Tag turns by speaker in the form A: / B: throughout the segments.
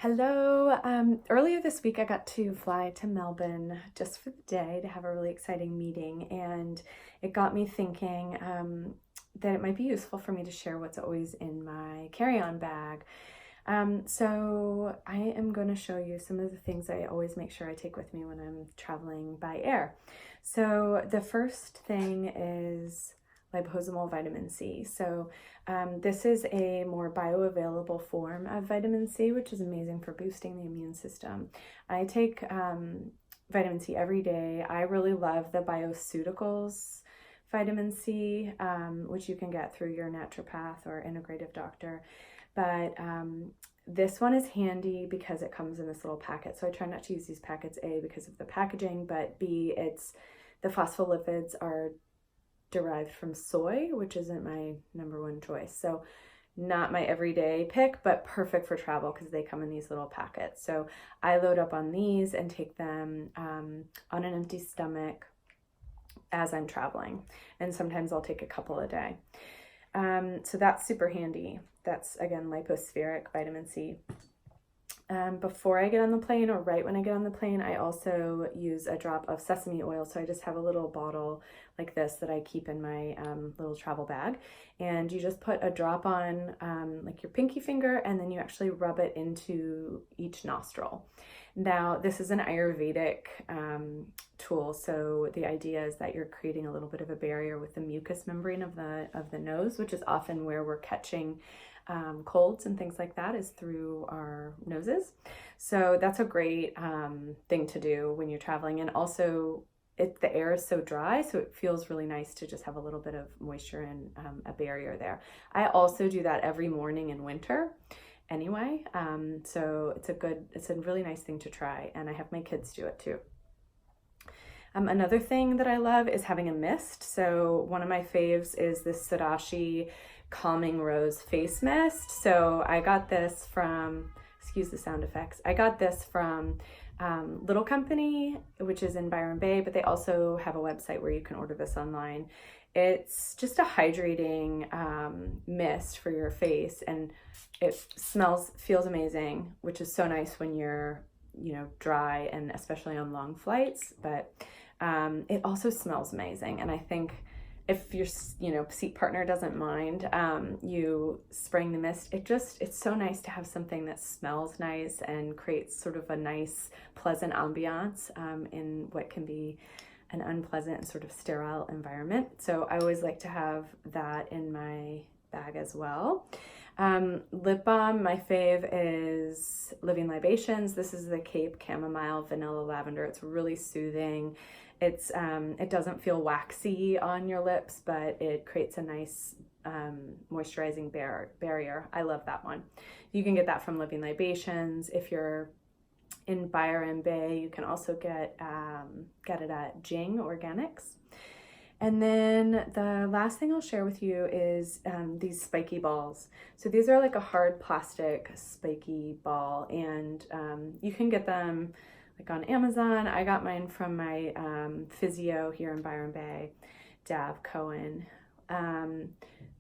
A: Hello. Earlier this week, I got to fly to Melbourne just for the day to have a really exciting meeting, and it got me thinking that it might be useful for me to share what's always in my carry-on bag. So I am going to show you some of the things I always make sure I take with me when I'm traveling by air. So the first thing is liposomal vitamin C. So this is a more bioavailable form of vitamin C, which is amazing for boosting the immune system. I take vitamin C every day. I really love the Bioceuticals vitamin C, which you can get through your naturopath or integrative doctor. But this one is handy because it comes in this little packet. So I try not to use these packets, A, because of the packaging, but B, the phospholipids are derived from soy, which isn't my number one choice. So not my everyday pick, but perfect for travel because they come in these little packets. So I load up on these and take them on an empty stomach as I'm traveling. And sometimes I'll take a couple a day. So that's super handy. That's, again, lipospheric vitamin C. Before I get on the plane or right when I get on the plane, I also use a drop of sesame oil. So I just have a little bottle like this that I keep in my little travel bag. And you just put a drop on like your pinky finger, and then you actually rub it into each nostril. Now, this is an Ayurvedic tool. So the idea is that you're creating a little bit of a barrier with the mucous membrane of the nose, which is often where we're catching colds and things like that, is through our noses. So that's a great thing to do when you're traveling. And also the air is so dry, so it feels really nice to just have a little bit of moisture and a barrier there. I also do that every morning in winter anyway. So it's a really nice thing to try. And I have my kids do it too. Another thing that I love is having a mist. So one of my faves is this Sadashi Calming Rose face mist. So I got this from, excuse the sound effects, I got this from Little Company, which is in Byron Bay, but they also have a website where you can order this online. It's just a hydrating mist for your face, and it feels amazing, which is so nice when you're, dry, and especially on long flights. But it also smells amazing, and I think if your seat partner doesn't mind you spraying the mist, it's so nice to have something that smells nice and creates sort of a nice, pleasant ambiance in what can be an unpleasant and sort of sterile environment. So I always like to have that in my bag as well. Lip balm, my fave is Living Libations. This is the Cape Chamomile Vanilla Lavender. It's really soothing. It doesn't feel waxy on your lips, but it creates a nice moisturizing barrier. I love that one. You can get that from Living Libations. If you're in Byron Bay, you can also get it at Jing Organics. And then the last thing I'll share with you is these spiky balls. So these are like a hard plastic spiky ball, and you can get them like on Amazon. I got mine from my physio here in Byron Bay, Dav Cohen.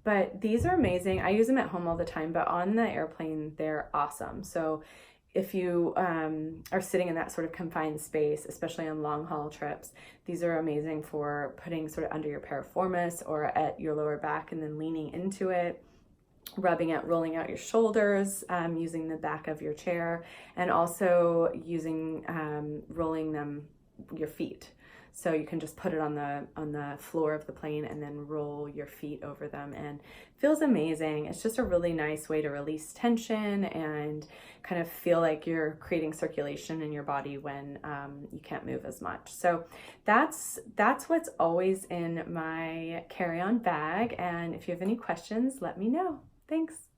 A: But these are amazing. I use them at home all the time, but on the airplane, they're awesome. So if you are sitting in that sort of confined space, especially on long haul trips, these are amazing for putting sort of under your piriformis or at your lower back and then leaning into it, rubbing out, rolling out your shoulders, using the back of your chair, and also using rolling your feet. So you can just put it on the floor of the plane and then roll your feet over them, and it feels amazing. It's just a really nice way to release tension and kind of feel like you're creating circulation in your body when you can't move as much. So that's what's always in my carry-on bag. And if you have any questions, let me know. Thanks.